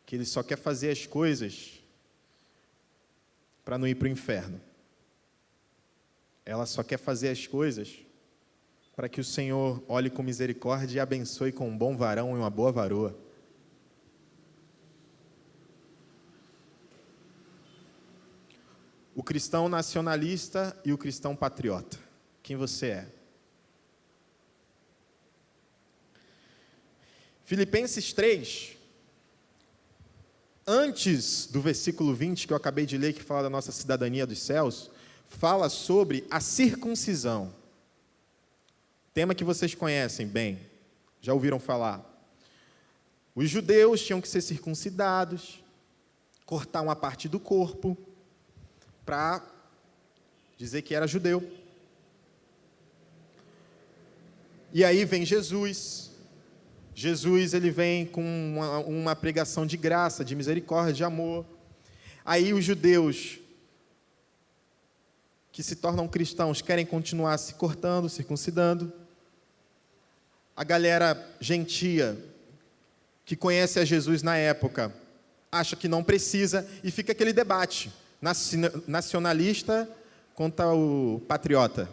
Que ele só quer fazer as coisas para não ir para o inferno. Ela só quer fazer as coisas para que o Senhor olhe com misericórdia e abençoe com um bom varão e uma boa varoa. O cristão nacionalista e o cristão patriota. Quem você é? Filipenses 3, antes do versículo 20, que eu acabei de ler, que fala da nossa cidadania dos céus, fala sobre a circuncisão. Tema que vocês conhecem bem, já ouviram falar. Os judeus tinham que ser circuncidados, cortar uma parte do corpo, para dizer que era judeu. E aí vem Jesus. Jesus, ele vem com uma pregação de graça, de misericórdia, de amor. Aí os judeus que se tornam cristãos querem continuar se cortando, circuncidando. A galera gentia, que conhece a Jesus na época, acha que não precisa, e fica aquele debate. Nacionalista contra o patriota.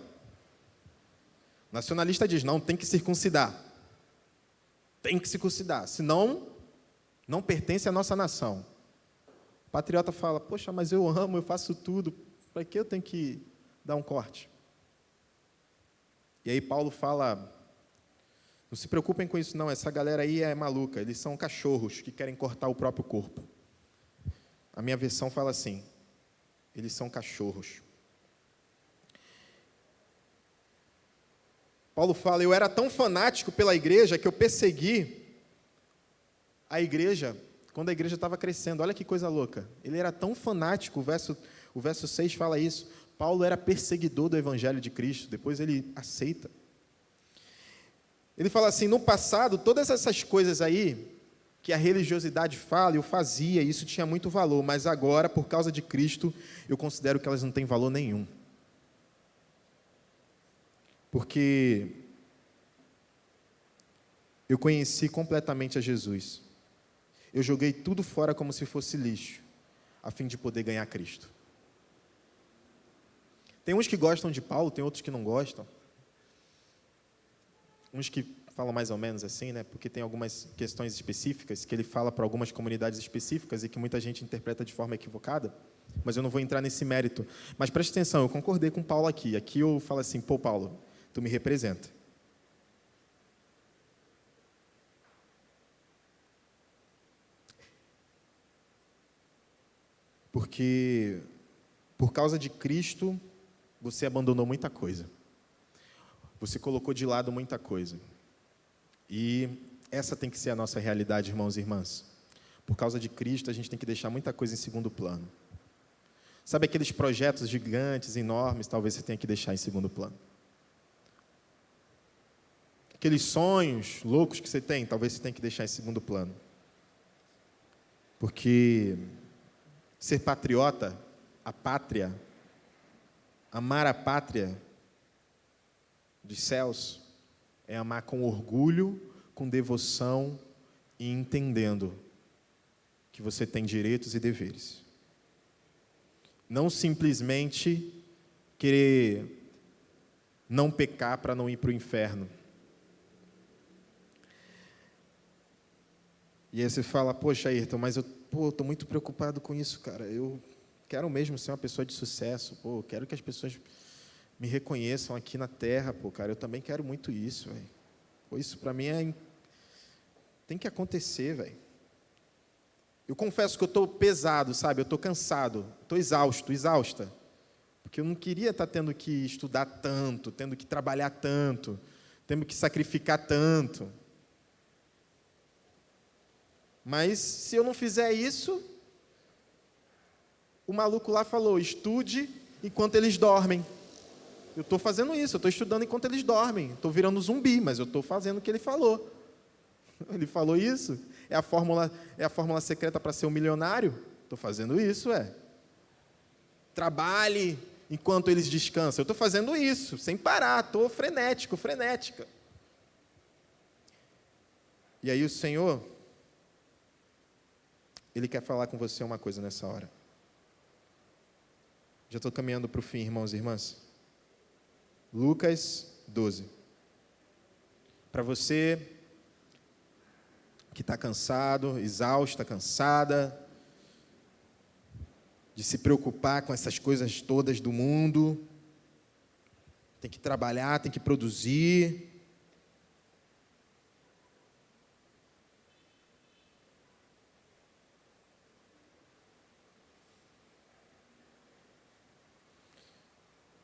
O nacionalista diz, não, tem que circuncidar. Tem que circuncidar, senão não pertence à nossa nação. O patriota fala, poxa, mas eu amo, eu faço tudo, para que eu tenho que dar um corte? E aí Paulo fala, não se preocupem com isso não, essa galera aí é maluca, eles são cachorros que querem cortar o próprio corpo. A minha versão fala assim, eles são cachorros. Paulo fala, eu era tão fanático pela igreja que eu persegui a igreja quando a igreja estava crescendo. Olha que coisa louca. Ele era tão fanático, o verso 6 fala isso. Paulo era perseguidor do evangelho de Cristo, depois ele aceita. Ele fala assim, no passado, todas essas coisas aí, que a religiosidade fala, eu fazia, e isso tinha muito valor, mas agora, por causa de Cristo, eu considero que elas não têm valor nenhum. Porque eu conheci completamente a Jesus. Eu joguei tudo fora como se fosse lixo, a fim de poder ganhar Cristo. Tem uns que gostam de Paulo, tem outros que não gostam. Uns que falam mais ou menos assim, né? Porque tem algumas questões específicas que ele fala para algumas comunidades específicas e que muita gente interpreta de forma equivocada, mas eu não vou entrar nesse mérito. Mas preste atenção, eu concordei com Paulo aqui. Aqui eu falo assim, pô, Paulo, tu me representa. Porque, por causa de Cristo, você abandonou muita coisa. Você colocou de lado muita coisa. E essa tem que ser a nossa realidade, irmãos e irmãs. Por causa de Cristo, a gente tem que deixar muita coisa em segundo plano. Sabe aqueles projetos gigantes, enormes, talvez você tenha que deixar em segundo plano. Aqueles sonhos loucos que você tem, talvez você tenha que deixar em segundo plano. Porque ser patriota, a pátria, amar a pátria dos céus, é amar com orgulho, com devoção e entendendo que você tem direitos e deveres. Não simplesmente querer não pecar para não ir para o inferno. E aí você fala, poxa, Ayrton, mas eu estou muito preocupado com isso, cara. Eu quero mesmo ser uma pessoa de sucesso. Pô, quero que as pessoas me reconheçam aqui na terra. Pô, cara, eu também quero muito isso, velho. Pô, isso para mim tem que acontecer, velho. Eu confesso que eu estou pesado, sabe? Eu estou cansado, estou exausta. Porque eu não queria estar tendo que estudar tanto, tendo que trabalhar tanto, tendo que sacrificar tanto. Mas, se eu não fizer isso, o maluco lá falou, estude enquanto eles dormem. Eu estou fazendo isso, eu estou estudando enquanto eles dormem. Estou virando zumbi, mas eu estou fazendo o que ele falou. Ele falou isso? É a fórmula secreta para ser um milionário? Estou fazendo isso, Trabalhe enquanto eles descansam. Eu estou fazendo isso, sem parar, estou frenética. E aí o Senhor, Ele quer falar com você uma coisa nessa hora. Já estou caminhando para o fim, irmãos e irmãs. Lucas 12. Para você que está cansado, exausta, cansada, de se preocupar com essas coisas todas do mundo, tem que trabalhar, tem que produzir.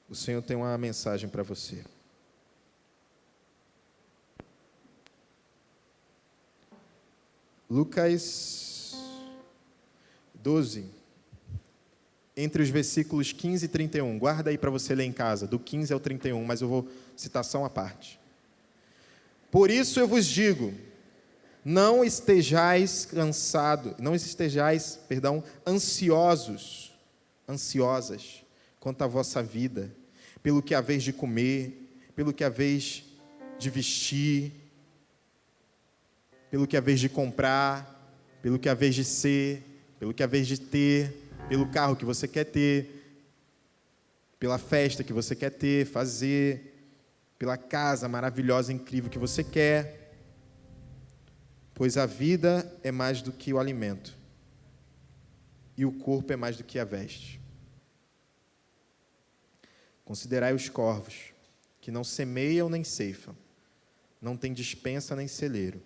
O Senhor tem uma mensagem para você. Lucas 12, entre os versículos 15 e 31. Guarda aí para você ler em casa, do 15 ao 31, mas eu vou citar só uma parte. Por isso eu vos digo, não estejais ansiosas quanto à vossa vida, pelo que haveis de comer, pelo que haveis de vestir, pelo que haveis de comprar, pelo que haveis de ser, pelo que haveis de ter, pelo carro que você quer ter, pela festa que você quer ter, fazer, pela casa maravilhosa, incrível que você quer. Pois a vida é mais do que o alimento, e o corpo é mais do que a veste. Considerai os corvos, que não semeiam nem ceifam, não têm despensa nem celeiro,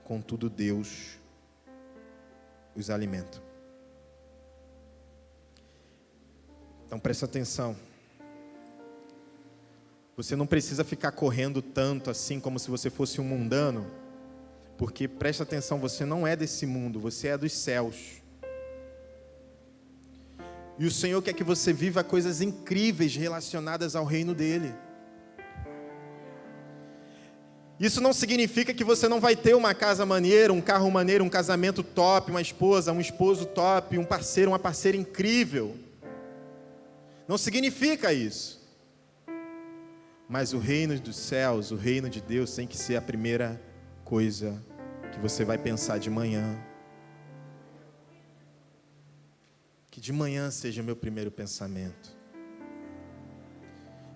contudo Deus os alimenta. Então presta atenção. Você não precisa ficar correndo tanto assim como se você fosse um mundano, porque presta atenção, você não é desse mundo, você é dos céus. E o Senhor quer que você viva coisas incríveis relacionadas ao reino dele. Isso não significa que você não vai ter uma casa maneira, um carro maneiro, um casamento top, uma esposa, um esposo top, um parceiro, uma parceira incrível. Não significa isso. Mas o reino dos céus, o reino de Deus tem que ser a primeira coisa que você vai pensar de manhã. Que de manhã seja o meu primeiro pensamento.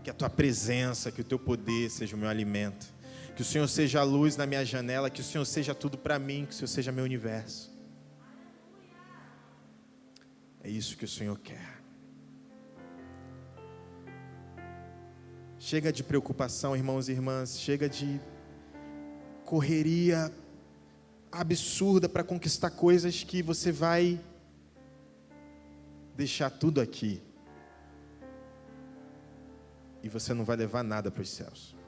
Que a tua presença, que o teu poder seja o meu alimento. Que Que o Senhor seja a luz na minha janela, que o Senhor seja tudo para mim, que o Senhor seja meu universo. É isso que o Senhor quer. Chega de preocupação, irmãos e irmãs, chega de correria absurda para conquistar coisas que você vai deixar tudo aqui e você não vai levar nada para os céus.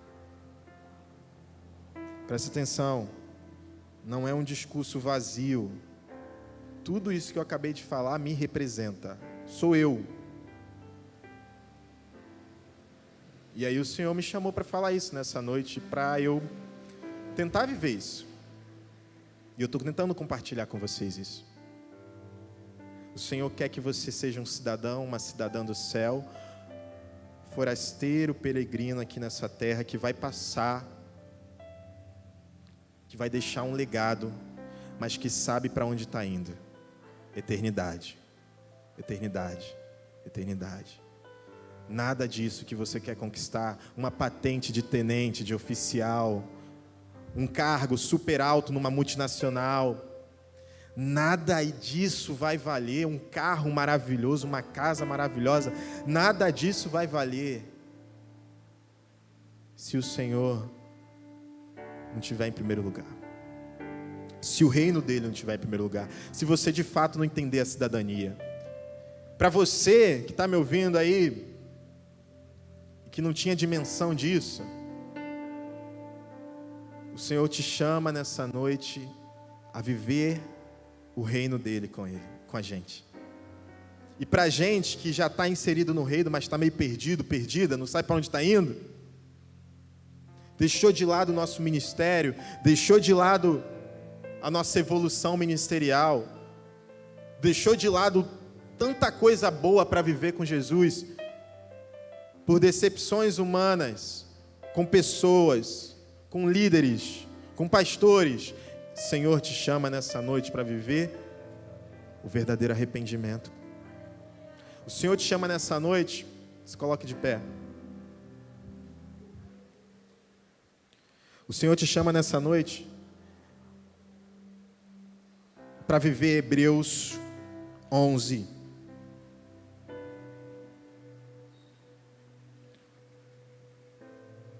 Presta atenção, não é um discurso vazio. Tudo isso que eu acabei de falar me representa, sou eu. E aí o Senhor me chamou para falar isso nessa noite, para eu tentar viver isso. E eu estou tentando compartilhar com vocês isso. O Senhor quer que você seja um cidadão, uma cidadã do céu, forasteiro, peregrino aqui nessa terra, que vai passar, que vai deixar um legado, mas que sabe para onde está indo. Eternidade, eternidade, eternidade. Nada disso que você quer conquistar, uma patente de tenente, de oficial, um cargo super alto numa multinacional, nada disso vai valer, um carro maravilhoso, uma casa maravilhosa, nada disso vai valer se o Senhor não estiver em primeiro lugar, se o reino dele não estiver em primeiro lugar, se você de fato não entender a cidadania. Para você que está me ouvindo aí, que não tinha dimensão disso, o Senhor te chama nessa noite a viver o reino dele com ele, com a gente. E para a gente que já está inserido no reino, mas está meio perdido, perdida, não sabe para onde está indo, deixou de lado o nosso ministério, deixou de lado a nossa evolução ministerial, deixou de lado tanta coisa boa para viver com Jesus, por decepções humanas, com pessoas, com líderes, com pastores. O Senhor te chama nessa noite para viver o verdadeiro arrependimento. O Senhor te chama nessa noite, se coloque de pé. O Senhor te chama nessa noite para viver Hebreus 11.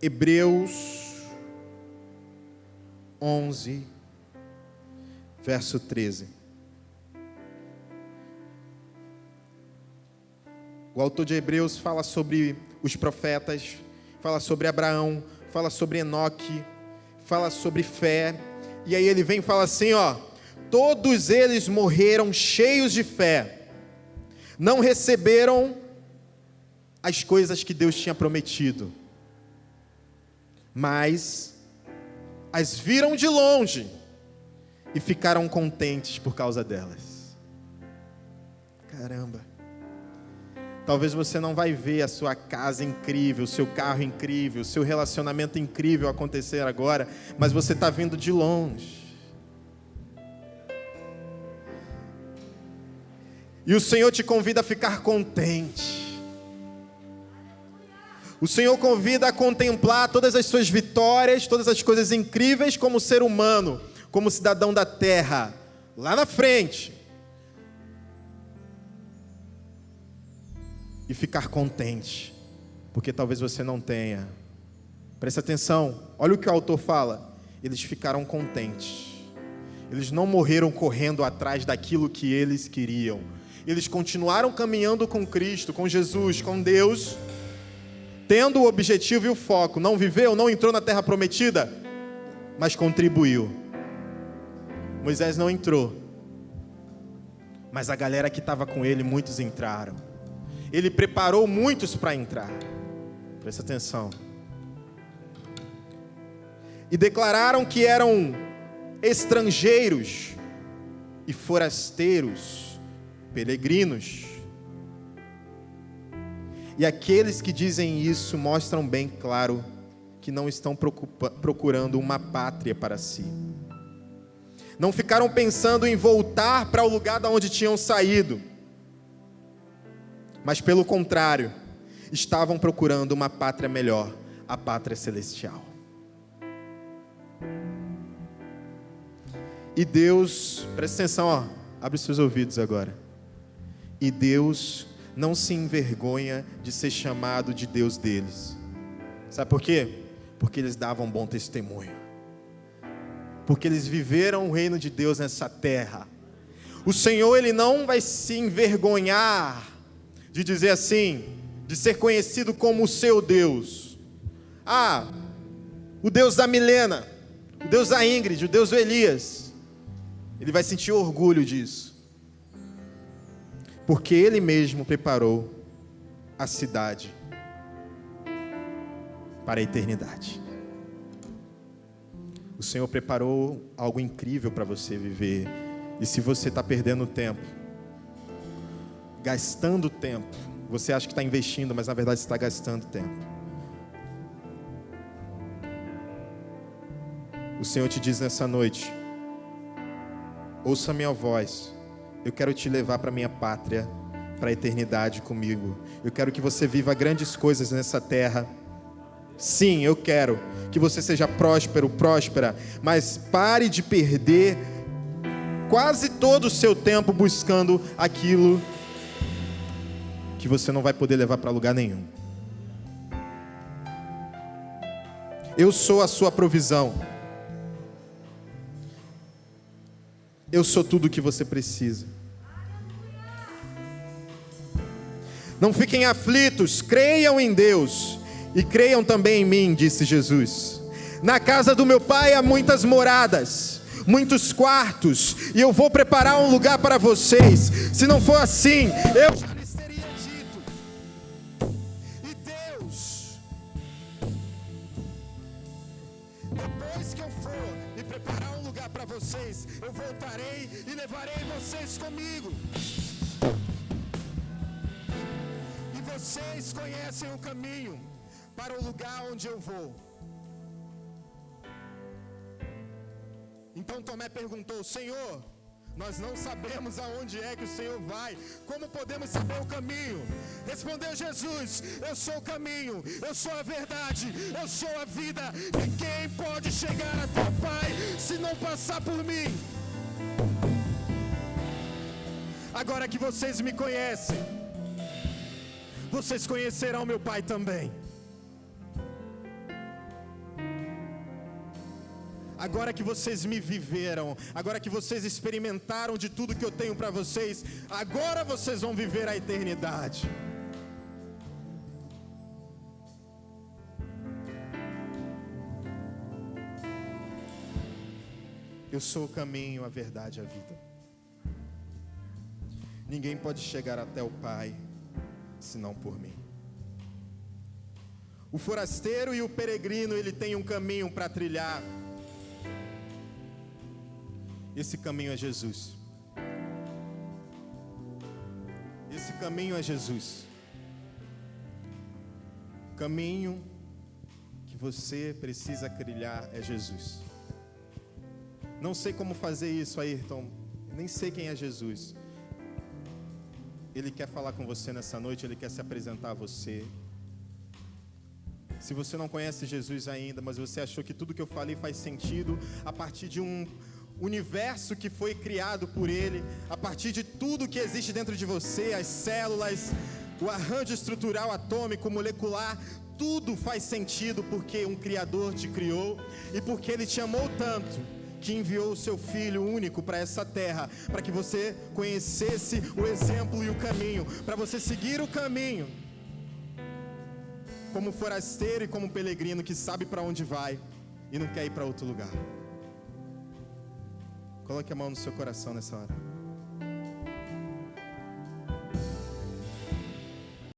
Hebreus 11, verso 13. O autor de Hebreus fala sobre os profetas, fala sobre Abraão, fala sobre Enoque, fala sobre fé. E aí ele vem e fala assim, ó: todos eles morreram cheios de fé, não receberam as coisas que Deus tinha prometido, mas as viram de longe e ficaram contentes por causa delas. Caramba! Talvez você não vai ver a sua casa incrível, o seu carro incrível, o seu relacionamento incrível acontecer agora, mas você está vindo de longe. E o Senhor te convida a ficar contente. O Senhor convida a contemplar todas as suas vitórias, todas as coisas incríveis como ser humano, como cidadão da terra, lá na frente. E ficar contente, porque talvez você não tenha. Presta atenção, olha o que o autor fala. Eles ficaram contentes. Eles não morreram correndo atrás daquilo que eles queriam. Eles continuaram caminhando com Cristo, com Jesus, com Deus, tendo o objetivo e o foco. Não viveu, não entrou na terra prometida, mas contribuiu. Moisés não entrou, mas a galera que estava com ele, muitos entraram. Ele preparou muitos para entrar. Presta atenção. E declararam que eram estrangeiros e forasteiros, peregrinos. E aqueles que dizem isso mostram bem claro que não estão procurando uma pátria para si. Não ficaram pensando em voltar para o lugar de onde tinham saído, mas pelo contrário, estavam procurando uma pátria melhor, a pátria celestial. E Deus, presta atenção, ó, abre os seus ouvidos agora. E Deus não se envergonha de ser chamado de Deus deles. Sabe por quê? Porque eles davam bom testemunho. Porque eles viveram o reino de Deus nessa terra. O Senhor, Ele não vai se envergonhar de dizer assim, de ser conhecido como o seu Deus. Ah, o Deus da Milena, o Deus da Ingrid, o Deus do Elias. Ele vai sentir orgulho disso. Porque Ele mesmo preparou a cidade para a eternidade. O Senhor preparou algo incrível para você viver. E se você está perdendo tempo, gastando tempo, você acha que está investindo, mas na verdade você está gastando tempo. O Senhor te diz nessa noite: ouça a minha voz, eu quero te levar para a minha pátria, para a eternidade comigo. Eu quero que você viva grandes coisas nessa terra. Sim, eu quero que você seja próspero, próspera, mas pare de perder quase todo o seu tempo buscando aquilo que você não vai poder levar para lugar nenhum. Eu sou a sua provisão. Eu sou tudo o que você precisa. Não fiquem aflitos, creiam em Deus e creiam também em mim, disse Jesus. Na casa do meu Pai há muitas moradas, muitos quartos, e eu vou preparar um lugar para vocês. Se não for assim, eu já lhes teria dito. E Deus, depois que eu for e preparar um lugar para vocês, eu voltarei e levarei vocês comigo. E vocês conhecem o caminho para o lugar onde eu vou. Então Tomé perguntou: Senhor, nós não sabemos aonde é que o Senhor vai, como podemos saber o caminho? Respondeu Jesus: eu sou o caminho, eu sou a verdade, eu sou a vida. Ninguém pode chegar até o Pai se não passar por mim. Agora que vocês me conhecem, vocês conhecerão meu Pai também. Agora que vocês me viveram, agora que vocês experimentaram de tudo que eu tenho para vocês, agora vocês vão viver a eternidade. Eu sou o caminho, a verdade e a vida. Ninguém pode chegar até o Pai senão por mim. O forasteiro e o peregrino, ele tem um caminho para trilhar. Esse caminho é Jesus. Esse caminho é Jesus. O caminho que você precisa trilhar é Jesus. Não sei como fazer isso, Ayrton. Nem sei quem é Jesus. Ele quer falar com você nessa noite, Ele quer se apresentar a você. Se você não conhece Jesus ainda, mas você achou que tudo que eu falei faz sentido a partir de um universo que foi criado por Ele, a partir de tudo que existe dentro de você, as células, o arranjo estrutural atômico, molecular, tudo faz sentido porque um Criador te criou e porque Ele te amou tanto que enviou o seu Filho único para essa terra, para que você conhecesse o exemplo e o caminho, para você seguir o caminho como forasteiro e como peregrino que sabe para onde vai e não quer ir para outro lugar. Coloque a mão no seu coração nessa hora.